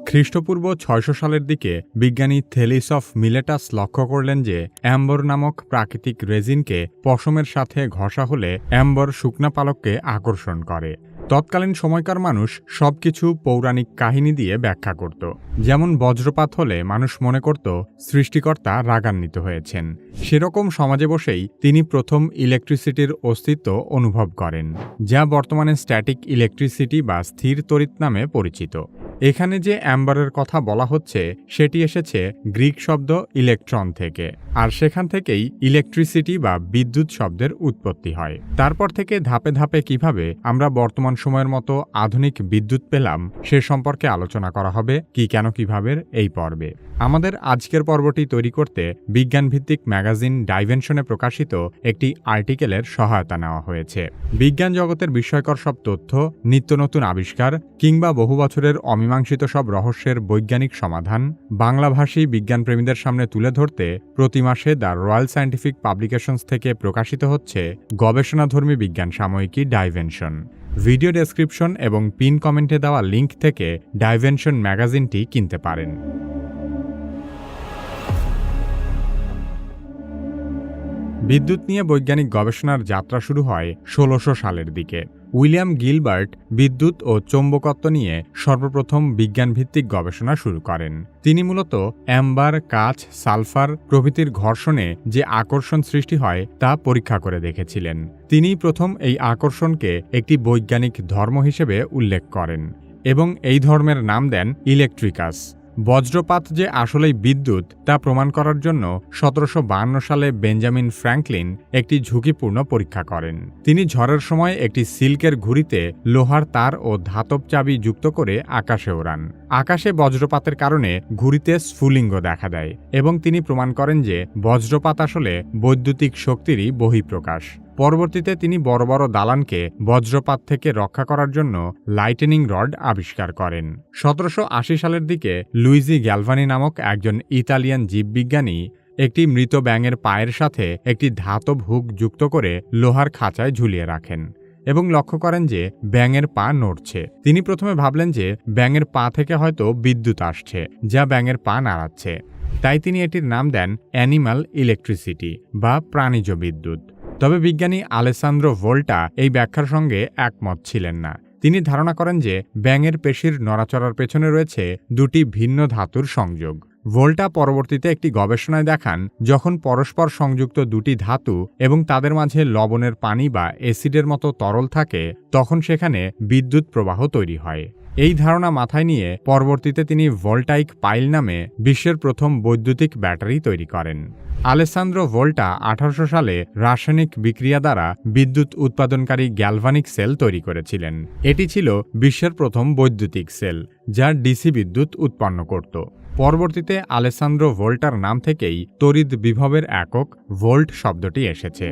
খ্রিস্টপূর্ব ৬০০ সালের দিকে বিজ্ঞানী থেলিস অফ মিলেটাস লক্ষ্য করলেন যে অ্যাম্বর নামক প্রাকৃতিক রেজিনকে পশমের সাথে ঘষা হলে অ্যাম্বর শুকনা পালককে আকর্ষণ করে। তৎকালীন সময়কার মানুষ সবকিছু পৌরাণিক কাহিনী দিয়ে ব্যাখ্যা করত। যেমন বজ্রপাত হলে মানুষ মনে করত সৃষ্টিকর্তা রাগান্বিত হয়েছেন। সেরকম সমাজে বসেই তিনি প্রথম ইলেকট্রিসিটির অস্তিত্ব অনুভব করেন, যা বর্তমানে স্ট্যাটিক ইলেকট্রিসিটি বা স্থির তড়িৎ নামে পরিচিত। এখানে যে অ্যাম্বারের কথা বলা হচ্ছে সেটি এসেছে গ্রিক শব্দ ইলেকট্রন থেকে, আর সেখান থেকেই ইলেকট্রিসিটি বা বিদ্যুৎ শব্দের উৎপত্তি হয়। তারপর থেকে ধাপে ধাপে কিভাবে আমরা বর্তমান সময়ের মতো আধুনিক বিদ্যুৎ পেলাম সে সম্পর্কে আলোচনা করা হবে কিভাবে এই পর্বে। আমাদের আজকের পর্বটি তৈরি করতে বিজ্ঞানভিত্তিক ম্যাগাজিন ডাইভেনশনে প্রকাশিত একটি আর্টিকেলের সহায়তা নেওয়া হয়েছে। বিজ্ঞান জগতের বিস্ময়কর সব তথ্য, নিত্য নতুন আবিষ্কার কিংবা বহু বছরের অমীমাংসিত সব রহস্যের বৈজ্ঞানিক সমাধান বাংলাভাষী বিজ্ঞানপ্রেমীদের সামনে তুলে ধরতে প্রতি মাসে দ্য রয়্যাল সায়েন্টিফিক পাবলিকেশনস থেকে প্রকাশিত হচ্ছে গবেষণাধর্মী বিজ্ঞান সাময়িকী ডাইভেনশন। ভিডিও ডেসক্রিপশন এবং পিন কমেন্টে দেওয়া লিঙ্ক থেকে ডাইভেনশন ম্যাগাজিনটি কিনতে পারেন। বিদ্যুৎ নিয়ে বৈজ্ঞানিক গবেষণার যাত্রা শুরু হয় ১৬০০ সালের দিকে। উইলিয়াম গিলবার্ট বিদ্যুৎ ও চৌম্বকত্ব নিয়ে সর্বপ্রথম বিজ্ঞানভিত্তিক গবেষণা শুরু করেন। তিনি মূলত অ্যাম্বার, কাচ, সালফার প্রভৃতির ঘর্ষণে যে আকর্ষণ সৃষ্টি হয় তা পরীক্ষা করে দেখেছিলেন। তিনিই প্রথম এই আকর্ষণকে একটি বৈজ্ঞানিক ধর্ম হিসেবে উল্লেখ করেন এবং এই ধর্মের নাম দেন ইলেকট্রিকাস। বজ্রপাত যে আসলেই বিদ্যুৎ তা প্রমাণ করার জন্য ১৭৫২ সালে বেঞ্জামিন ফ্র্যাঙ্কলিন একটি ঝুঁকিপূর্ণ পরীক্ষা করেন। তিনি ঝড়ের সময় একটি সিল্কের ঘুড়িতে লোহার তার ও ধাতব চাবি যুক্ত করে আকাশে ওড়ান। আকাশে বজ্রপাতের কারণে ঘুড়িতে স্ফুলিঙ্গ দেখা দেয় এবং তিনি প্রমাণ করেন যে বজ্রপাত আসলে বৈদ্যুতিক শক্তিরই বহিঃপ্রকাশ। পরবর্তীতে তিনি বড় বড় দালানকে বজ্রপাত থেকে রক্ষা করার জন্য লাইটেনিং রড আবিষ্কার করেন। ১৭৮০ সালের দিকে লুইজি গ্যালভানি নামক একজন ইতালিয়ান জীববিজ্ঞানী একটি মৃত ব্যাঙের পায়ের সাথে একটি ধাতব হুক যুক্ত করে লোহার খাঁচায় ঝুলিয়ে রাখেন এবং লক্ষ্য করেন যে ব্যাঙের পা নড়ছে। তিনি প্রথমে ভাবলেন যে ব্যাঙের পা থেকে হয়তো বিদ্যুৎ আসছে যা ব্যাঙের পা নাড়াচ্ছে। তাই তিনি এটির নাম দেন অ্যানিমাল ইলেকট্রিসিটি বা প্রাণীজ বিদ্যুৎ। তবে বিজ্ঞানী আলেসান্দ্রো ভোল্টা এই ব্যাখ্যার সঙ্গে একমত ছিলেন না। তিনি ধারণা করেন যে ব্যাঙের পেশির নড়াচড়ার পেছনে রয়েছে দুটি ভিন্ন ধাতুর সংযোগ। ভোল্টা পরবর্তীতে একটি গবেষণায় দেখান যখন পরস্পর সংযুক্ত দুটি ধাতু এবং তাদের মাঝে লবণের পানি বা অ্যাসিডের মতো তরল থাকে তখন সেখানে বিদ্যুৎ প্রবাহ তৈরি হয়। এই ধারণা মাথায় নিয়ে পরবর্তীতে তিনি ভোল্টাইক পাইল নামে বিশ্বের প্রথম বৈদ্যুতিক ব্যাটারি তৈরি করেন। আলেসান্দ্রো ভোল্টা ১৮০০ সালে রাসায়নিক বিক্রিয়া দ্বারা বিদ্যুৎ উৎপাদনকারী গ্যালভানিক সেল তৈরি করেছিলেন। এটি ছিল বিশ্বের প্রথম বৈদ্যুতিক সেল যা ডিসি বিদ্যুৎ উৎপন্ন করত। পরবর্তীতে আলেসান্দ্রো ভোল্টার নাম থেকেই তড়িৎ বিভবের একক ভোল্ট শব্দটি এসেছে।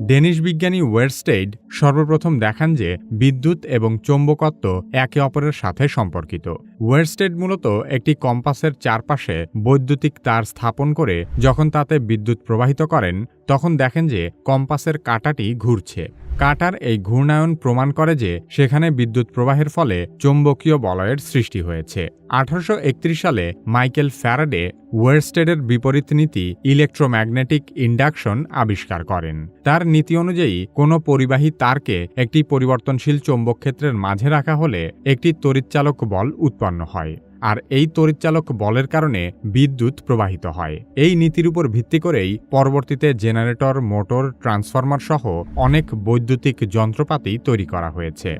ডেনিশ বিজ্ঞানী ওয়েরস্টেড সর্বপ্রথম দেখান যে বিদ্যুৎ এবং চৌম্বকত্ব একে অপরের সাথে সম্পর্কিত। ওয়েরস্টেড মূলত একটি কম্পাসের চারপাশে বৈদ্যুতিক তার স্থাপন করে যখন তাতে বিদ্যুৎ প্রবাহিত করেন তখন দেখেন যে কম্পাসের কাঁটাটি ঘুরছে। কাঁটার এই ঘূর্ণায়ন প্রমাণ করে যে সেখানে বিদ্যুৎ প্রবাহের ফলে চৌম্বকীয় বলয়ের সৃষ্টি হয়েছে। ১৮৩১ সালে মাইকেল ফ্যারাডে ওয়েরস্টেডের বিপরীত নীতি ইলেকট্রোম্যাগনেটিক ইন্ডাকশন আবিষ্কার করেন। তার নীতি অনুযায়ী কোনো পরিবাহী তারকে একটি পরিবর্তনশীল চৌম্বক ক্ষেত্রের মাঝে রাখা হলে একটি তড়িৎচালক বল উৎপন্ন হয়, আর এই তড়িৎচালক বলের কারণে বিদ্যুৎ প্রবাহিত হয়। এই নীতির উপর ভিত্তি করেই পরবর্তীতে জেনারেটর, মোটর, ট্রান্সফরমার সহ অনেক বৈদ্যুতিক যন্ত্রপাতি তৈরি করা হয়েছে।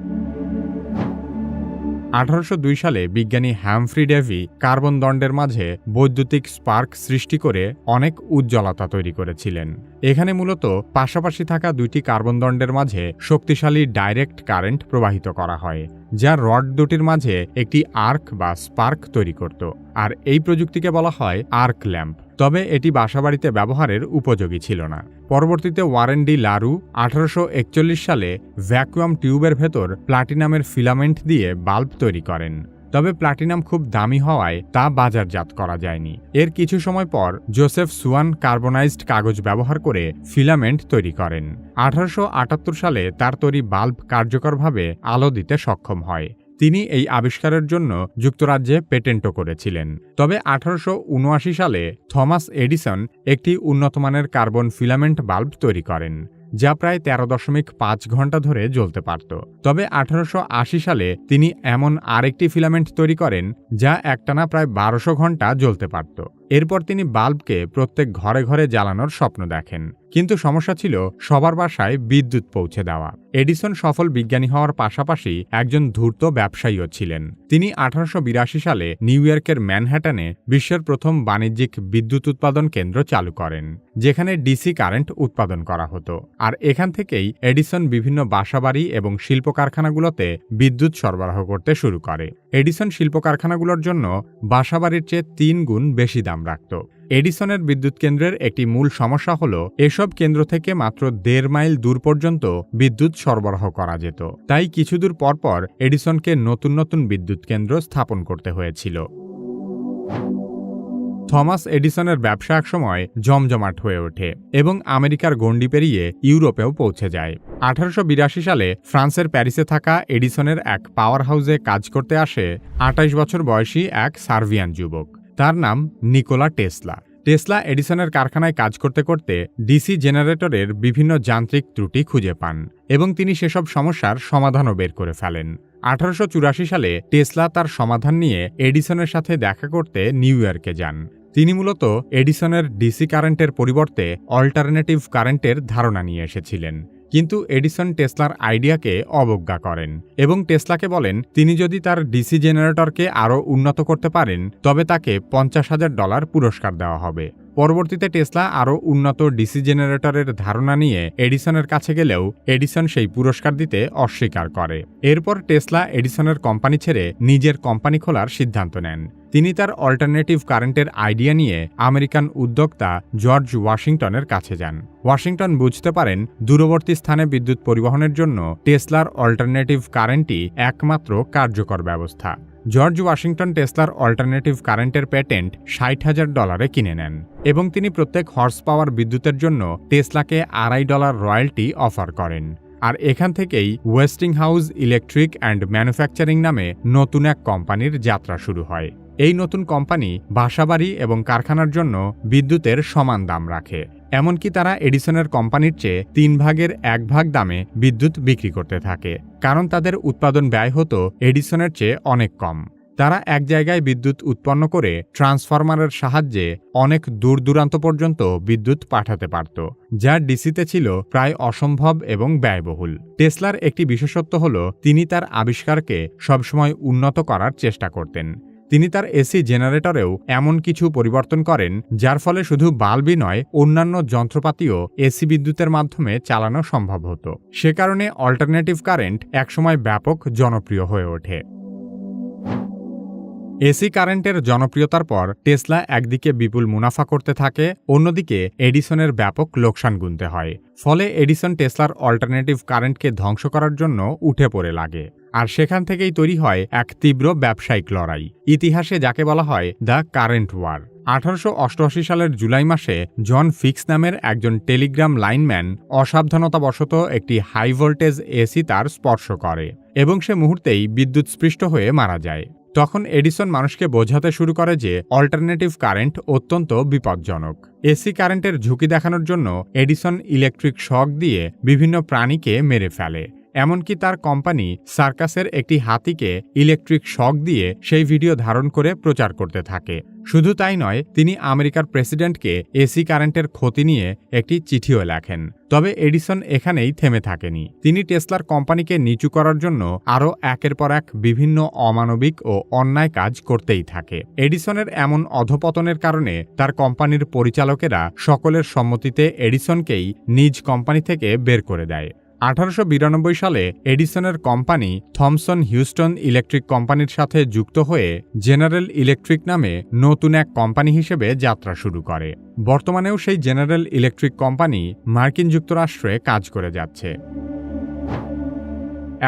১৮০২ সালে বিজ্ঞানী হ্যামফ্রি ডেভি কার্বন দণ্ডের মাঝে বৈদ্যুতিক স্পার্ক সৃষ্টি করে অনেক উজ্জ্বলতা তৈরি করেছিলেন। এখানে মূলত পাশাপাশি থাকা দুইটি কার্বন দণ্ডের মাঝে শক্তিশালী ডাইরেক্ট কারেন্ট প্রবাহিত করা হয় যা রড দুটির মাঝে একটি আর্ক বা স্পার্ক তৈরি করত, আর এই প্রযুক্তিকে বলা হয় আর্ক ল্যাম্প। তবে এটি বাসাবাড়িতে ব্যবহারের উপযোগী ছিল না। পরবর্তীতে ওয়ারেন ডি লারু ১৮৪১ সালে ভ্যাকুয়াম টিউবের ভেতর প্লাটিনামের ফিলামেন্ট দিয়ে বাল্ব তৈরি করেন। তবে প্লাটিনাম খুব দামি হওয়ায় তা বাজারজাত করা যায়নি। এর কিছু সময় পর জোসেফ সুয়ান কার্বনাইজড কাগজ ব্যবহার করে ফিলামেন্ট তৈরি করেন। ১৮৭৮ সালে তার তৈরি বাল্ব কার্যকরভাবে আলো দিতে সক্ষম হয়। তিনি এই আবিষ্কারের জন্য যুক্তরাজ্যে পেটেন্টও করেছিলেন। তবে 1879 সালে থমাস এডিসন একটি উন্নতমানের কার্বন ফিলামেন্ট বাল্ব তৈরি করেন, যা প্রায় 13.5 ঘন্টা ধরে জ্বলতে পারত। তবে 1880 সালে তিনি এমন আরেকটি ফিলামেন্ট তৈরি করেন যা একটানা প্রায় 1200 ঘন্টা জ্বলতে পারত। এরপর তিনি বাল্বকে প্রত্যেক ঘরে ঘরে জ্বালানোর স্বপ্ন দেখেন, কিন্তু সমস্যা ছিল সবার বাসায় বিদ্যুৎ পৌঁছে দেওয়া। এডিসন সফল বিজ্ঞানী হওয়ার পাশাপাশি একজন ধূর্ত ব্যবসায়ীও ছিলেন। তিনি 1882 সালে নিউ ইয়র্কের ম্যানহাটনে বিশ্বের প্রথম বাণিজ্যিক বিদ্যুৎ উৎপাদন কেন্দ্র চালু করেন, যেখানে ডিসি কারেন্ট উৎপাদন করা হতো। আর এখান থেকেই এডিসন বিভিন্ন বাসাবাড়ি এবং শিল্প কারখানাগুলোতে বিদ্যুৎ সরবরাহ করতে শুরু করে। এডিসন শিল্প কারখানাগুলোর জন্য বাসাবাড়ির চেয়ে 3 গুণ বেশি দাম রাখত। এডিসনের বিদ্যুৎ কেন্দ্রের একটি মূল সমস্যা হল এসব কেন্দ্র থেকে মাত্র 1.5 মাইল দূর পর্যন্ত বিদ্যুৎ সরবরাহ করা যেত। তাই কিছু দূর পরপর এডিসনকে নতুন নতুন বিদ্যুৎ কেন্দ্র স্থাপন করতে হয়েছিল। থমাস এডিসনের ব্যবসা একসময় জমজমাট হয়ে ওঠে এবং আমেরিকার গণ্ডি পেরিয়ে ইউরোপেও পৌঁছে যায়। 1882 সালে ফ্রান্সের প্যারিসে থাকা এডিসনের এক পাওয়ার হাউসে কাজ করতে আসে 28 বছর বয়সী এক সার্বিয়ান যুবক। তার নাম নিকোলা টেসলা। টেসলা এডিসনের কারখানায় কাজ করতে করতে ডিসি জেনারেটরের বিভিন্ন যান্ত্রিক ত্রুটি খুঁজে পান এবং তিনি সেসব সমস্যার সমাধানও বের করে ফেলেন। 1884 সালে টেসলা তার সমাধান নিয়ে এডিসনের সাথে দেখা করতে নিউ ইয়র্কে যান। তিনি মূলত এডিসনের ডিসি কারেন্টের পরিবর্তে অল্টারনেটিভ কারেন্টের ধারণা নিয়ে এসেছিলেন, কিন্তু এডিসন টেসলার আইডিয়াকে অবজ্ঞা করেন এবং টেসলাকে বলেন তিনি যদি তার ডিসি জেনারেটরকে আরও উন্নত করতে পারেন তবে তাকে $50,000 পুরস্কার দেওয়া হবে। পরবর্তীতে টেসলা আরও উন্নত ডিসি জেনারেটরের ধারণা নিয়ে এডিসনের কাছে গেলেও এডিসন সেই পুরস্কার দিতে অস্বীকার করে। এরপর টেসলা এডিসনের কোম্পানি ছেড়ে নিজের কোম্পানি খোলার সিদ্ধান্ত নেন। তিনি তার অল্টারনেটিভ কারেন্টের আইডিয়া নিয়ে আমেরিকান উদ্যোক্তা জর্জ ওয়াশিংটনের কাছে যান। ওয়াশিংটন বুঝতে পারেন দূরবর্তী স্থানে বিদ্যুৎ পরিবহনের জন্য টেসলার অল্টারনেটিভ কারেন্টই একমাত্র কার্যকর ব্যবস্থা। জর্জ ওয়াশিংটন টেসলার অল্টারনেটিভ কারেন্টের প্যাটেন্ট $60,000 কিনে নেন এবং তিনি প্রত্যেক হর্স পাওয়ার বিদ্যুতের জন্য টেসলাকে $2.5 রয়্যালটি অফার করেন। আর এখান থেকেই ওয়েস্টিংহাউস ইলেকট্রিক অ্যান্ড ম্যানুফ্যাকচারিং নামে নতুন এক কোম্পানির যাত্রা শুরু হয়। এই নতুন কোম্পানি বাসাবাড়ি এবং কারখানার জন্য বিদ্যুতের সমান দাম রাখে, এমনকি তারা এডিসনের কোম্পানির চেয়ে 3 ভাগের 1 ভাগ দামে বিদ্যুৎ বিক্রি করতে থাকে, কারণ তাদের উৎপাদন ব্যয় হতো এডিসনের চেয়ে অনেক কম। তারা এক জায়গায় বিদ্যুৎ উৎপন্ন করে ট্রান্সফরমারের সাহায্যে অনেক দূর দূরান্ত পর্যন্ত বিদ্যুৎ পাঠাতে পারত, যা ডিসিতে ছিল প্রায় অসম্ভব এবং ব্যয়বহুল। টেসলার একটি বিশেষত্ব হল তিনি তার আবিষ্কারকে সবসময় উন্নত করার চেষ্টা করতেন। তিনি তার এসি জেনারেটরেও এমন কিছু পরিবর্তন করেন যার ফলে শুধু বাল্বই নয়, অন্যান্য যন্ত্রপাতিও এসি বিদ্যুতের মাধ্যমে চালানো সম্ভব হতো। সে কারণে অল্টারনেটিভ কারেন্ট একসময় ব্যাপক জনপ্রিয় হয়ে ওঠে। এসি কারেন্টের জনপ্রিয়তার পর টেসলা একদিকে বিপুল মুনাফা করতে থাকে, অন্যদিকে এডিসনের ব্যাপক লোকসান গুনতে হয়। ফলে এডিসন টেসলার অল্টারনেটিভ কারেন্টকে ধ্বংস করার জন্য উঠে পড়ে লাগে, আর সেখান থেকেই তৈরি হয় এক তীব্র ব্যবসায়িক লড়াই, ইতিহাসে যাকে বলা হয় দ্য কারেন্ট ওয়ার। 1888 সালের জুলাই মাসে জন ফিক্স নামের একজন টেলিগ্রাম লাইনম্যান অসাবধানতাবশত একটি হাই ভোল্টেজ এসি তার স্পর্শ করে এবং সে মুহূর্তেই বিদ্যুৎস্পৃষ্ট হয়ে মারা যায়। তখন এডিসন মানুষকে বোঝাতে শুরু করে যে অল্টারনেটিভ কারেন্ট অত্যন্ত বিপজ্জনক। এসি কারেন্টের ঝুঁকি দেখানোর জন্য এডিসন ইলেকট্রিক শক দিয়ে বিভিন্ন প্রাণীকে মেরে ফেলে। এমনকি তার কোম্পানি সার্কাসের একটি হাতিকে ইলেকট্রিক শক দিয়ে সেই ভিডিও ধারণ করে প্রচার করতে থাকে। শুধু তাই নয়, তিনি আমেরিকার প্রেসিডেন্টকে এসি কারেন্টের ক্ষতি নিয়ে একটি চিঠিও লেখেন। তবে এডিসন এখানেই থেমে থাকেনি। তিনি টেসলার কোম্পানিকে নিচু করার জন্য আরও একের পর এক বিভিন্ন অমানবিক ও অন্যায় কাজ করতেই থাকে। এডিসনের এমন অধপতনের কারণে তার কোম্পানির পরিচালকেরা সকলের সম্মতিতে এডিসনকেই নিজ কোম্পানি থেকে বের করে দেয়। 1892 সালে এডিসনের কোম্পানি থমসন হিউস্টন ইলেকট্রিক কোম্পানির সাথে যুক্ত হয়ে জেনারেল ইলেকট্রিক নামে নতুন এক কোম্পানি হিসেবে যাত্রা শুরু করে। বর্তমানেও সেই জেনারেল ইলেকট্রিক কোম্পানি মার্কিন যুক্তরাষ্ট্রে কাজ করে যাচ্ছে।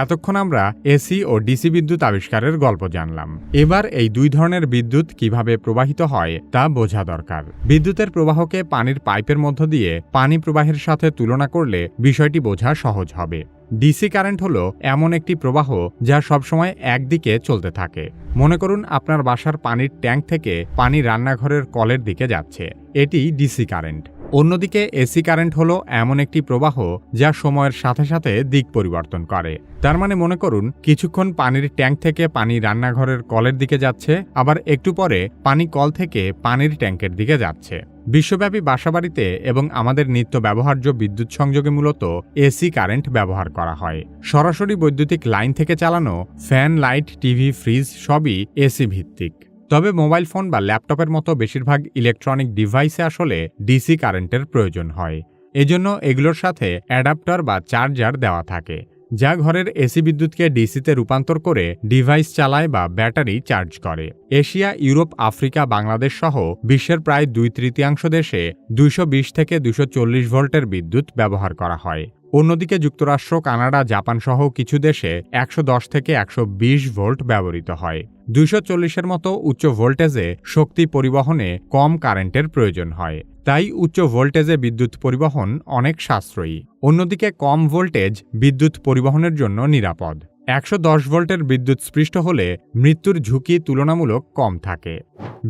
এতক্ষণ আমরা এসি ও ডিসি বিদ্যুৎ আবিষ্কারের গল্প জানলাম। এবার এই দুই ধরনের বিদ্যুৎ কিভাবে প্রবাহিত হয় তা বোঝা দরকার। বিদ্যুতের প্রবাহকে পানির পাইপের মধ্য দিয়ে পানি প্রবাহের সাথে তুলনা করলে বিষয়টি বোঝা সহজ হবে। ডিসি কারেন্ট হলো এমন একটি প্রবাহ যা সবসময় একদিকে চলতে থাকে। মনে করুন আপনার বাসার পানির ট্যাঙ্ক থেকে পানি রান্নাঘরের কলের দিকে যাচ্ছে, এটি ডিসি কারেন্ট। অন্যদিকে এসি কারেন্ট হলো এমন একটি প্রবাহ যা সময়ের সাথে সাথে দিক পরিবর্তন করে। তার মানে মনে করুন কিছুক্ষণ পানির ট্যাঙ্ক থেকে পানি রান্নাঘরের কলের দিকে যাচ্ছে, আবার একটু পরে পানি কল থেকে পানির ট্যাঙ্কের দিকে যাচ্ছে। বিশ্বব্যাপী বাসাবাড়িতে এবং আমাদের নিত্য ব্যবহার্য বিদ্যুৎ সংযোগে মূলত এসি কারেন্ট ব্যবহার করা হয়। সরাসরি বৈদ্যুতিক লাইন থেকে চালানো ফ্যান, লাইট, টিভি, ফ্রিজ সবই এসি ভিত্তিক। তবে মোবাইল ফোন বা ল্যাপটপের মতো বেশিরভাগ ইলেকট্রনিক ডিভাইসে আসলে ডিসি কারেন্টের প্রয়োজন হয়। এজন্য এগুলোর সাথে অ্যাডাপ্টার বা চার্জার দেওয়া থাকে, যা ঘরের এসি বিদ্যুৎকে ডিসিতে রূপান্তর করে ডিভাইস চালায় বা ব্যাটারি চার্জ করে। এশিয়া, ইউরোপ, আফ্রিকা, বাংলাদেশ সহ বিশ্বের প্রায় 2/3 দেশে 220 থেকে 240 ভোল্টের বিদ্যুৎ ব্যবহার করা হয়। অন্যদিকে যুক্তরাষ্ট্র, কানাডা, জাপান সহ কিছু দেশে 110 থেকে 120 ভোল্ট ব্যবহৃত হয়। 240-এর মতো উচ্চ ভোল্টেজে শক্তি পরিবহনে কম কারেন্টের প্রয়োজন হয়, তাই উচ্চ ভোল্টেজে বিদ্যুৎ পরিবহন অনেক সাশ্রয়ী। অন্যদিকে কম ভোল্টেজ বিদ্যুৎ পরিবহনের জন্য নিরাপদ। 110 ভোল্টের বিদ্যুৎ স্পৃষ্ট হলে মৃত্যুর ঝুঁকি তুলনামূলক কম থাকে।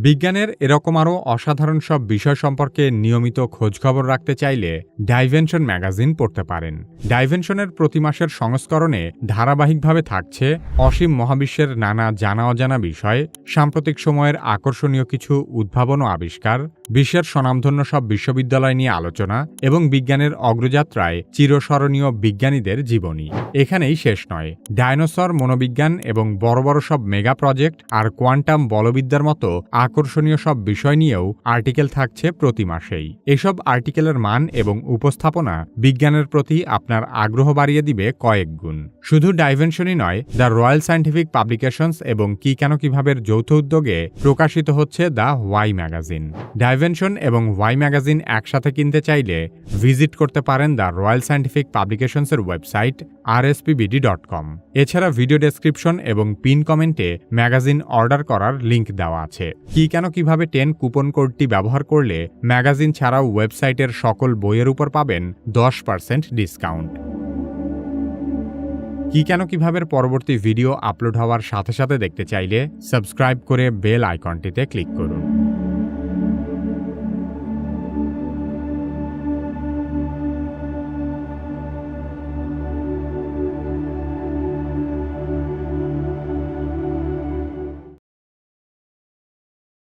বিজ্ঞানের এরকম আরও অসাধারণ সব বিষয় সম্পর্কে নিয়মিত খোঁজখবর রাখতে চাইলে ডাইভেনশন ম্যাগাজিন পড়তে পারেন। ডাইভেনশনের প্রতি মাসের সংস্করণে ধারাবাহিকভাবে থাকছে অসীম মহাবিশ্বের নানা জানা অজানা বিষয়, সাম্প্রতিক সময়ের আকর্ষণীয় কিছু উদ্ভাবন ও আবিষ্কার, বিশ্বের স্বনামধন্য সব বিশ্ববিদ্যালয় নিয়ে আলোচনা এবং বিজ্ঞানের অগ্রযাত্রায় চিরস্মরণীয় বিজ্ঞানীদের জীবনী। এখানেই শেষ নয়, ডায়নোসর, মনোবিজ্ঞান এবং বড় বড় সব মেগা প্রজেক্ট আর কোয়ান্টাম বলবিদ্যার মতো আকর্ষণীয় সব বিষয় নিয়েও আর্টিকেল থাকছে প্রতি মাসেই। এসব আর্টিকেলের মান এবং উপস্থাপনা বিজ্ঞানের প্রতি আপনার আগ্রহ বাড়িয়ে দিবে কয়েক গুণ। শুধু ডাইভেনশনই নয়, দ্য রয়্যাল সায়েন্টিফিক পাবলিকেশনস এবং কি কেন কিভাবের যৌথ উদ্যোগে প্রকাশিত হচ্ছে দ্য ওয়াই ম্যাগাজিন। ডাইভেনশন এবং ওয়াই ম্যাগাজিন একসাথে কিনতে চাইলে ভিজিট করতে পারেন দ্য রয়্যাল সায়েন্টিফিক পাবলিকেশনসের ওয়েবসাইট rspbd.com। এছাড়া ভিডিও ডেসক্রিপশন এবং পিন কমেন্টে ম্যাগাজিন অর্ডার করার লিংক দেওয়া আছে। কি কেন কিভাবে 10 কুপন কোডটি ব্যবহার করলে ম্যাগাজিন ছাড়াও ওয়েবসাইটের সকল বইয়ের উপর পাবেন 10% ডিসকাউন্ট। কি কেন কিভাবে পরবর্তী ভিডিও আপলোড হওয়ার সাথে সাথে দেখতে চাইলে সাবস্ক্রাইব করে বেল আইকনটিতে ক্লিক করুন।